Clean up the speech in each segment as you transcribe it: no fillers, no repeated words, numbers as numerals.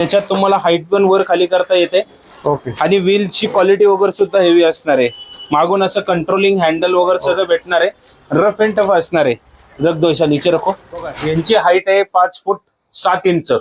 त्याच्यात तुम्हाला हाईट पण वर खाली करता येते. ओके. आणि व्हीलची क्वालिटी वगैरे सुद्धा हेवी असणार आहे. मागून असं कंट्रोलिंग हँडल वगैरे सगळं भेटणार आहे. रफ अँड टफ असणार आहे. रख दोशा नीचे रखो. यांची हाईट आहे 5 फूट 7 इंच.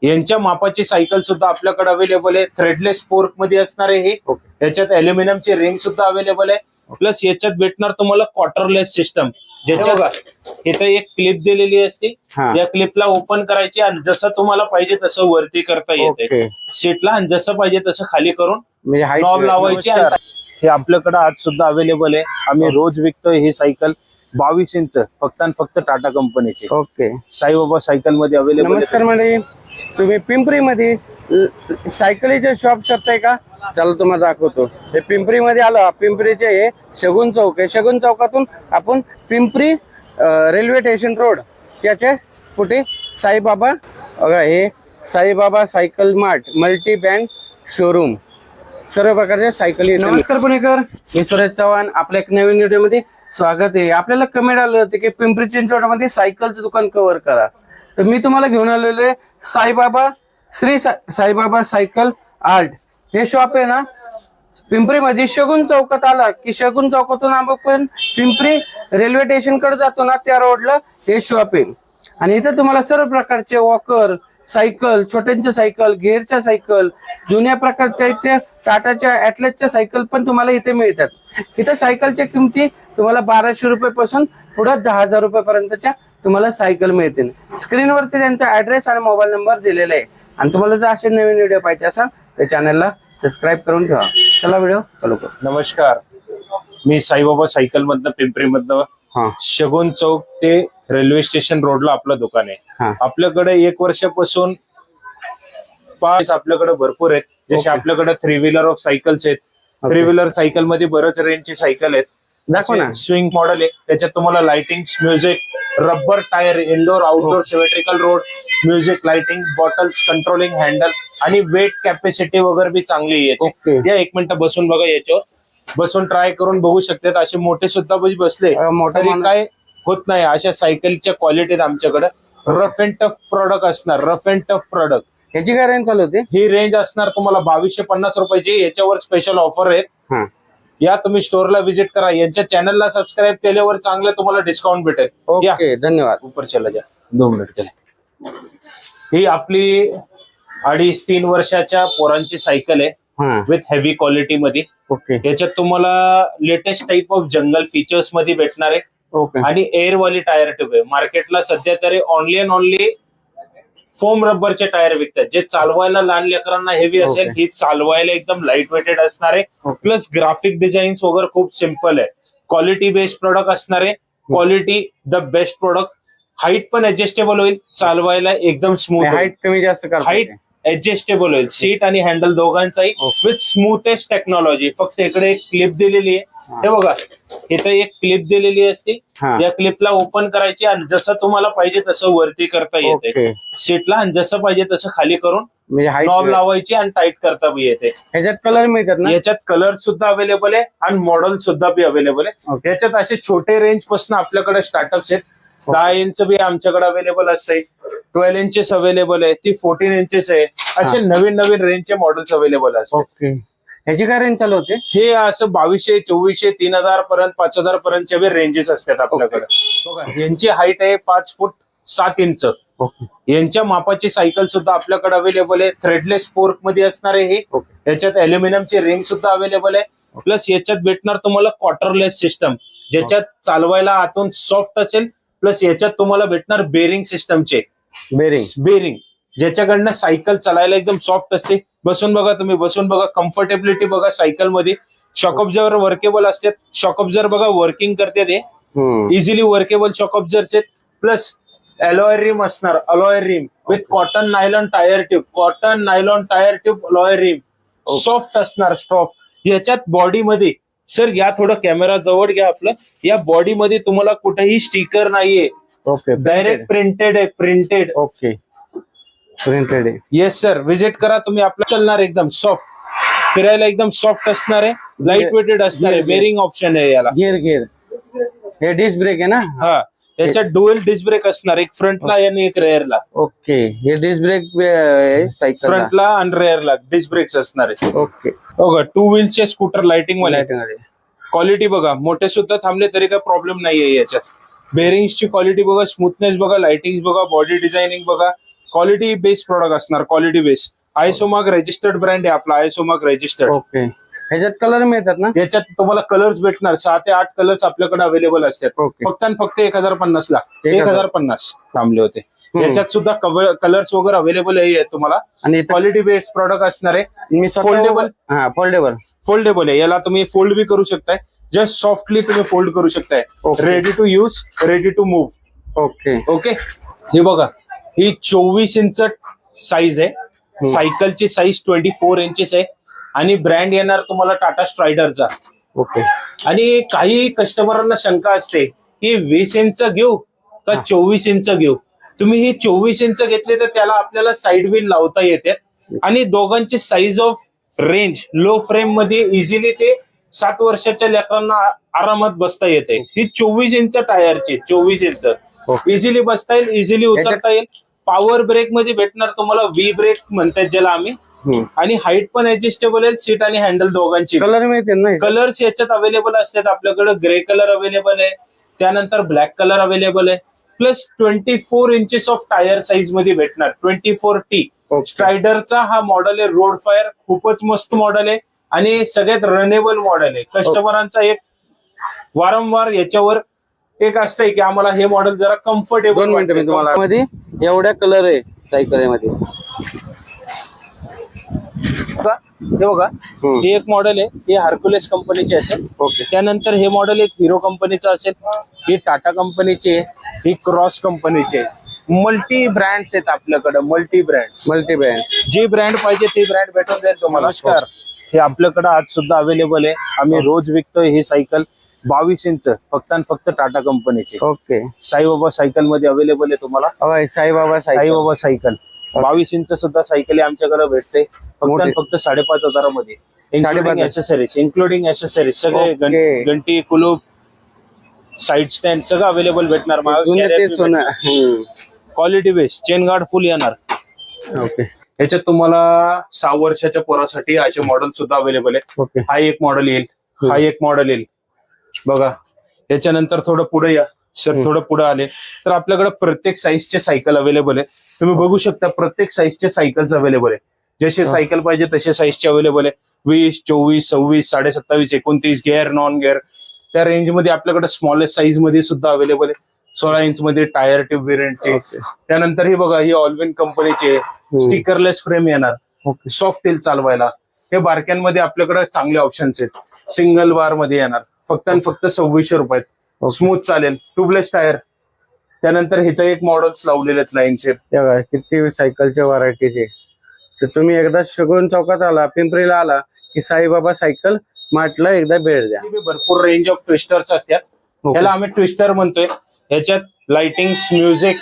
यांच्या मापाची सायकल सुद्धा आपल्याकडे अवेलेबल आहे. थ्रेडलेस फोर्क मध्ये असणार आहे हे. याच्यात अल्युमिनियमची रिंग सुद्धा अवेलेबल आहे. प्लस याच्यात भेटणार तुम्हाला क्वार्टरलेस सिस्टम, ज्याच्यात इथं एक क्लिप दिलेली असते. या क्लिपला ओपन करायची आणि जसं तुम्हाला पाहिजे तसं वरती करता येते सीटला, आणि जसं पाहिजे तसं खाली करून नॉब लावायची. हे आपल्याकडे आज सुद्धा अवेलेबल आहे. आम्ही रोज विकतोय ही सायकल 22 इंच फक्त आणि फक्त टाटा कंपनीची. ओके. साईबाबा सायकल मध्ये अवेलेबल. नमस्कार मंडळी, तुम्ही पिंपरी मध्ये सायकलीचे शॉप शोधताय का? चला तुम्हाला दाखवतो. हे पिंपरी मध्ये आलं. पिंपरीचे हे शगुन चौक आहे. शगुन चौकातून आपण पिंपरी रेल्वे स्टेशन रोड त्याच्या पुढे साईबाबा, हे Saibaba cycle mart multi brand showroom, सर्व प्रकारच्या सायकली. नमस्कार पुणेकर, मी सुरेश चव्हाण. आपल्या एक नवीन व्हिडिओ मध्ये स्वागत आहे. आपल्याला कमेंट आलं होतं की पिंपरी चिंचवडमध्ये सायकलचं दुकान कव्हर करा, तर मी तुम्हाला घेऊन आलेलो आहे साईबाबा साईबाबा सायकल आर्ट. हे शॉप आहे ना पिंपरी मध्ये शगुन चौकात आला की शगुन चौकातून आपण पिंपरी रेल्वे स्टेशन कडे जातो ना, त्या रोडला हे शॉप आहे. आणि इथे तुम्हाला सर्व प्रकारचे वॉकर सायकल, छोट्यांच्या सायकल, गिअरच्या सायकल, जुन्या प्रकारच्या इथे टाटाच्या ॲटलसच्या सायकल पण तुम्हाला इथे मिळतात. इथे सायकलच्या किमती तुम्हाला 1200 रुपयापासून पुढे 10,000 रुपयापर्यंतच्या तुम्हाला सायकल मिळतील. स्क्रीनवरती त्यांचा ऍड्रेस आणि मोबाईल नंबर दिलेला आहे. आणि तुम्हाला जर असे नवीन व्हिडिओ पाहिजे असेल तर चॅनलला सबस्क्राईब करून ठेवा. चला व्हिडिओ चालू करू. नमस्कार, मी साईबाबा सायकल मधनं पिंपरी मधनं शगुन चौक ते रेल्वे स्टेशन रोडला आपलं दुकान आहे. आपल्याकडे 1 वर्षापासून आपल्याकडे भरपूर आहेत. जसे आपल्याकडे 3 व्हीलर ऑफ सायकल्स आहेत. 3 व्हीलर सायकल मध्ये बरेच रेंजची सायकल आहेत. दाखव ना. स्विंग मॉडेल आहे. त्याच्यात तुम्हाला lighting, music, rubber tyre, indoor outdoor symmetrical road, music, lighting, bottles, controlling handle आणि वेट कॅपॅसिटी वगैरे बी चांगली आहे. या 1 मिनिट बसून बघा, याच्यावर बसून ट्राय करून बघू शकतात. असे मोठे सुद्धा बसले तरी काय होत नाही. अशा सायकलच्या क्वालिटीत आमच्याकडे रफ अँड टफ प्रॉडक्ट असणार. Rough and tough product. ह्याची काय रेंज चालू होती? ही रेंज असणार तुम्हाला 2250 रुपयाची. याच्यावर स्पेशल ऑफर आहेत. या तुम्ही स्टोरला व्हिजिट करा. यांच्या चॅनलला सबस्क्राईब केल्यावर चांगलं तुम्हाला डिस्काउंट भेटेल. ओके, धन्यवाद. ऊपर चला जा. 2 मिनिट केले. ही आपली 2.5-3 वर्षाच्या पोरांची सायकल आहे विथ हेवी क्वालिटी मध्ये. ओके. याच्यात तुम्हाला latest type of jungle features मध्ये भेटणार आहे. ओके. आणि एअरवाली टायर ट्यूब आहे. मार्केटला सध्या तरी ओनली अँड ओनली फोम रबरचे टायर विकतात. जे चालवायला लहान लेकरांना हेवी असेल, ही चालवायला एकदम लाईट वेटेड असणार आहे. प्लस ग्राफिक डिझाईन्स वगैरे खूप सिम्पल आहे. क्वालिटी बेस्ड प्रोडक्ट असणार आहे. Quality the best product. Height पण ऍडजस्टेबल होईल. चालवायला एकदम स्मूथ. हाईट कमी जास्त हाईट ऍडजस्टेबल होईल. सीट आणि हँडल दोघांचाही विथ स्मूथेस्ट टेक्नॉलॉजी. फक्त इकडे एक क्लिप दिलेली आहे. हे बघा, इथे एक क्लिप दिलेली असते. या क्लिपला ओपन करायची आणि जसं तुम्हाला पाहिजे तसं वरती करता येते सीटला, आणि जसं पाहिजे तसं खाली करून नॉब लावायची आणि टाईट करता बी येते. ह्याच्यात कलर मिळतात ना? याच्यात कलर सुद्धा अवेलेबल आहे आणि मॉडेल सुद्धा बी अवेलेबल आहे. याच्यात असे छोटे रेंज पासून आपल्याकडे स्टार्टअप्स आहेत. 10 इंच बी आमच्याकडे अवेलेबल असते. 12 इंचेस अवेलेबल आहे. ती 14 इंचेस आहे. असे नवीन नवीन रेंजचे मॉडेल्स अवेलेबल असतात. ह्याची काय रेंज चालू होते? हे असं 2200, 2400, 3000 पर्यंत, 5000 पर्यंतच्या बी रेंजेस असतात आपल्याकडे. यांची हाईट आहे 5 फूट 7 इंच. यांच्या मापाची सायकल सुद्धा आपल्याकडे अवेलेबल आहे. थ्रेडलेस फोर्क मध्ये असणार आहे हे. याच्यात अल्युमिनियमची रिंग सुद्धा अवेलेबल आहे. प्लस याच्यात भेटणार तुम्हाला क्वार्टरलेस सिस्टम, ज्याच्यात चालवायला आतून सॉफ्ट असेल. प्लस याच्यात तुम्हाला भेटणार बेरिंग सिस्टमचे बेरिंग, ज्याच्याकडनं सायकल चालायला एकदम सॉफ्ट असते. बसून बघा, तुम्ही बसून बघा, कम्फर्टेबिलिटी बघा सायकल मध्ये. शॉक ऑब्झर्वर वर्केबल असतात. शॉक ऑब्झर्वर बघा वर्किंग करते ते easily workable shock observer. Plus alloy rim असणार. Alloy rim with cotton nylon tyre tube. Cotton nylon tyre tube alloy rim soft असणार. स्टॉफ याच्यात बॉडीमध्ये. सर या थोडं कॅमेरा जवळ घ्या आपलं. या बॉडी मध्ये तुम्हाला कुठेही स्टिकर नाहीये. ओके. डायरेक्ट प्रिंटेड आहे. प्रिंटेड. ओके. प्रिंटेड आहे. येस सर, विजिट करा तुम्ही. आपलं चालणार एकदम सॉफ्ट. फिरायला एकदम सॉफ्ट असणार आहे. लाईट वेटेड असणार आहे. बेरिंग ऑप्शन आहे याला. गिअर हे डिस्क ब्रेक आहे ना? हा, याच्यात डुएल डिस्क ब्रेक असणार, एक फ्रंटला आणि एक रेअरला. ओके, हे डिस्क ब्रेक सायकल फ्रंटला आणि रेअरला डिस्क ब्रेक्स असणार आहे. ओके. बघा 2 व्हीलचे स्कूटर लाइटिंग वाले, लाईटिंग क्वालिटी बघा, मोठे सुद्धा थांबले तरी काही प्रॉब्लेम नाहीये याच्यात. बेरिंग्सची क्वालिटी बघा, स्मूथनेस बघा, लाइटिंग बघा, बॉडी डिझायनिंग बघा, क्वालिटी बेस्ड प्रॉडक्ट असणार, क्वालिटी बेस्ड. आयसोमार्क रजिस्टर्ड ब्रँड आहे आपला, आयसोमार्क रजिस्टर्ड. ओके. ह्याच्यात कलर मिळतात ना? याच्यात तुम्हाला कलर्स भेटणार, 6 ते 8 कलर्स आपल्याकडे अवेलेबल असतात. ओके. फक्त आणि फक्त 1050 ला 1050 थांबले होते. याच्यात सुद्धा कलर्स वगैरे अवेलेबल आहे तुम्हाला, आणि क्वालिटी बेस्ड प्रॉडक्ट असणार आहे. मी फोल्डेबल, हा फोल्डेबल, फोल्डेबल आहे. याला तुम्ही फोल्ड बी करू शकताय, जस्ट सॉफ्टली तुम्ही फोल्ड करू शकताय. Okay. Ready to use, ready to move. Okay. Okay. हे बघा, ही 24 इंच साईज आहे. सायकलची साईज 24 इंचेस आहे आणि ब्रँड येणार तुम्हाला टाटा स्ट्रायडरचा. ओके. आणि काही कस्टमरांना शंका असते की 20 इंच घेऊ का 24 इंच घेऊ. तुम्ही ही 24 इंच घेतली तर त्याला आपल्याला साईड व्हील लावता येते आणि दोघांची size of range low flame मध्ये इझिली ते 7 वर्षाच्या लेकरांना आरामात बसता येते. ही 24 इंच टायरची, 24 इंच इझिली बसता येईल, इझिली उतरता येईल. पॉवर ब्रेक मध्ये भेटणार तुम्हाला, व्ही ब्रेक म्हणतात ज्याला आम्ही, आणि हाईट पण ऍडजस्टेबल आहे, सीट आणि हँडल दोघांची. कलर मिळते ना? कलर्स याच्यात अवेलेबल असतात आपल्याकडे. ग्रे कलर अवेलेबल आहे, त्यानंतर ब्लॅक कलर अवेलेबल आहे, plus 24 inches of tyre size मध्ये भेटणार. 24T स्ट्रायडरचा हा मॉडेल आहे. रोड फायर खूपच मस्त मॉडेल आहे आणि सगळ्यात रनेबल मॉडेल आहे. कस्टमरांचा एक वारंवार याच्यावर एक असतंय की आम्हाला हे मॉडेल जरा कम्फर्टेबल. 2 मिनिटं मी तुम्हाला मध्ये एवढ्या कलर आहे सायकल मध्ये. हे बघा, हे एक मॉडेल आहे, हे हर्क्युलेस कंपनीचे असेल. ओके. त्यानंतर हे मॉडेल एक हिरो कंपनीचं असेल, ही टाटा कंपनीचे, ही क्रॉस कंपनीचे. मल्टी ब्रँड्स आहेत आपल्याकडे, मल्टी ब्रँड. जे ब्रँड पाहिजे ते ब्रँड भेटून जाईल तुम्हाला. नमस्कार, हे आपल्याकडे आज सुद्धा अवेलेबल आहे. आम्ही रोज विकतोय ही सायकल 22 इंच, फक्त आणि फक्त टाटा कंपनीचे. ओके. साईबाबा सायकल मध्ये अवेलेबल आहे तुम्हाला. साईबाबा सायकल 22 इंच सुद्धा सायकल आमच्याकडे भेटते, फक्त आणि फक्त 5,500 मध्ये. इन्क्लुडिंग ऍसेसरीज सगळे, घंटी, कुलूप, साईड स्टँड सगळं अवेलेबल भेटणार. क्वालिटी बेस, चेन गार्ड फुल येणार. ओके. याच्यात तुम्हाला 6 वर्षाच्या पोरासाठी असे मॉडेल सुद्धा अवेलेबल आहे. ओके. हा एक मॉडेल येईल, हा एक मॉडेल येईल बघा. याच्यानंतर थोडं पुढे या सर, थोडं पुढे आले तर आपल्याकडे प्रत्येक साईजचे सायकल अवेलेबल आहे. तुम्ही बघू शकता प्रत्येक साईजचे सायकल्स अवेलेबल आहे. जसे सायकल पाहिजे तसे साईजचे अवेलेबल आहे. 20, 24, 26, 27, 29 गिअर, नॉन गिअर, त्या रेंजमध्ये आपल्याकडे स्मॉलेस्ट साईज मध्ये सुद्धा अवेलेबल आहे. 16 इंच मध्ये टायर ट्यूब व्हेरियंटचे. त्यानंतर हे बघा, ही ऑलविन कंपनीचे स्टिकरलेस फ्रेम येणार, सॉफ्ट टेल चालवायला. हे बारक्यांमध्ये आपल्याकडे चांगले ऑप्शन्स आहेत. सिंगल बार मध्ये येणार, फक्त आणि फक्त 2600 रुपयात. स्मूथ चालेल, ट्यूबलेस टायर. त्यानंतर इथं एक मॉडेल्स लावलेले आहेत लाईनचे. किती सायकलच्या व्हरायटीचे. तर तुम्ही एकदा शगुन चौकात आला, पिंपरीला आला की साईबाबा सायकल मार्टला एकदा भेट द्या. भरपूर रेंज ऑफ ट्विस्टर्स असतात, त्याला आम्ही ट्विस्टर म्हणतोय. ह्याच्यात लाइटिंग, म्युझिक,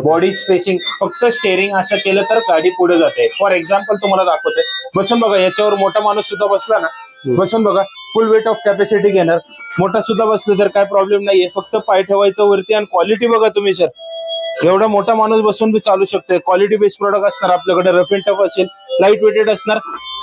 बॉडी स्पेसिंग. फक्त स्टेअरिंग असं केलं तर गाडी पुढे जाते. फॉर एक्झाम्पल तुम्हाला दाखवते, बसून बघा, याच्यावर मोठा माणूस सुद्धा बसला ना, बसून बघा, फुल वेट ऑफ कॅपॅसिटी घेणार. मोठा सुद्धा बसलं तर काय प्रॉब्लेम नाहीये, फक्त पाय ठेवायचं वरती. आणि क्वालिटी बघा तुम्ही सर, एवढा मोठा माणूस बसून बी चालू शकतोय. क्वालिटी बेस्ड प्रोडक्ट असणार आपल्याकडे. रफ अँड टफ असेल, लाईट वेटेड असणार.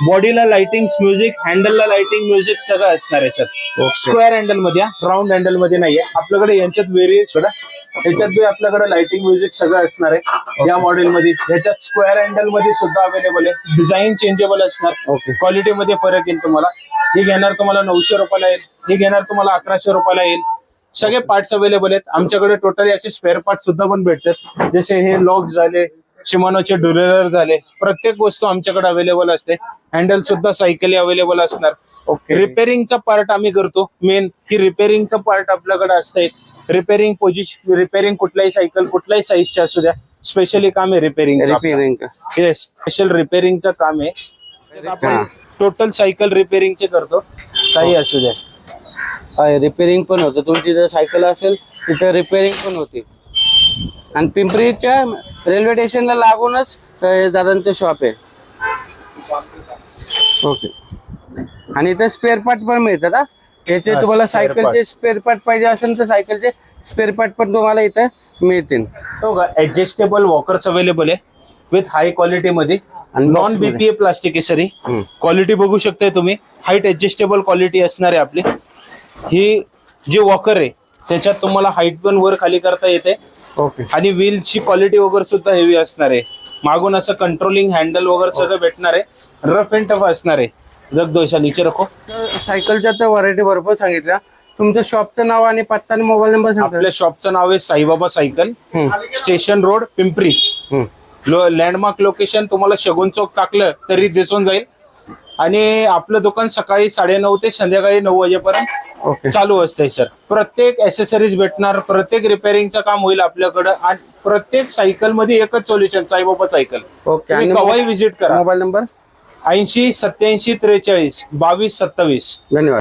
बॉडीला लाइटिंग, म्युझिक, हँडलला लाइटिंग, म्युझिक सगळं असणार आहे सर. स्क्वेअर हँडल मध्ये, राऊंड हँडल मध्ये नाहीये आपल्याकडे. यांच्यात वेरिएशन, याच्यात बी आपल्याकडे लाइटिंग, म्युझिक सगळं असणार आहे या मॉडेल मध्ये. याच्यात स्क्वेअर हँडल मध्ये सुद्धा अवेलेबल आहे. डिझाईन चेंजेबल असणार, क्वालिटी मध्ये फरक येईल तुम्हाला. ही घेणार तुम्हाला 900 रुपयाला येईल, ही घेणार तुम्हाला 1100 रुपयाला येईल. सगळे पार्ट्स अवेलेबल आहेत आमच्याकडे. टोटली असे स्पेअर पार्ट सुद्धा पण भेटतात, जसे हे लॉक झाले, शिमानोचे डुरेलर झाले. प्रत्येक वस्तू आमच्याकडे अवेलेबल असते. हँडल सुद्धा सायकली अवेलेबल असणार. रिपेअरिंगचा पार्ट आम्ही करतो. मेन की रिपेअरिंगचा पार्ट आपल्याकडे असते. रिपेअरिंग पोझिशन, रिपेअरिंग कुठल्याही सायकल, कुठल्याही साईजच्या असू द्या, स्पेशली काम आहे रिपेअरिंग. येस, स्पेशल रिपेअरिंगचं काम आहे. आपण टोटल सायकल रिपेअरिंगचे करतो, काही असू द्या. रिपेअरिंग पण होतं. तुमची जर सायकल असेल तिथे रिपेअरिंग पण होते. आणि पिंपरीच्या रेल्वे स्टेशनला लागूनच दादांचं शॉप आहे. ओके. आणि इथे स्पेअर पार्ट पण मिळतात. याचे तुम्हाला सायकलचे स्पेअर पार्ट पाहिजे असेल तर सायकलचे स्पेअर पार्ट पण तुम्हाला इथं मिळतील. हो का, ऍडजस्टेबल वॉकर्स अवेलेबल आहे विथ हाय क्वालिटी मध्ये आणि नॉन box मध्ये. बीपीए प्लास्टिक आहे सर. क्वालिटी बघू शकताय तुम्ही, हाईट ऍडजस्टेबल क्वालिटी असणार आहे आपली. ही जे वॉकर आहे त्याच्यात तुम्हाला हाईट पण वर खाली करता येते ओके. आणि व्हीलची क्वालिटी वगैरे सुद्धा हेवी असणार आहे. मागून असं कंट्रोलिंग हँडल वगैरे सगळं भेटणार आहे. रफ अँड टफ असणार आहे. रख दो ऐसा नीचे रखो. सायकलच्या तर व्हरायटी भरपूर सांगितल्या. तुमच्या शॉपचं नाव आणि पत्ता आणि मोबाईल नंबर सांगता? आपल्या शॉपचं नाव आहे Saibaba cycle, station road Pimpri. Landmark location तुम्हाला शगुन चौक टाकलं तरी दिसून जाईल. आणि आपलं दुकान सकाळी 9:30 ते संध्याकाळी 9 वाजेपर्यंत ओके. चालू असतंय सर. प्रत्येक ऍसेसरीज भेटणार, प्रत्येक रिपेअरिंगचं काम होईल आपल्याकडं. आणि प्रत्येक सायकल मध्ये एकच सोल्युशन, साईबाबा सायकल. ओके. तुम्ही आणि केव्हाही व्हिजिट करा. Mobile number? 80 87 43 22 27. धन्यवाद.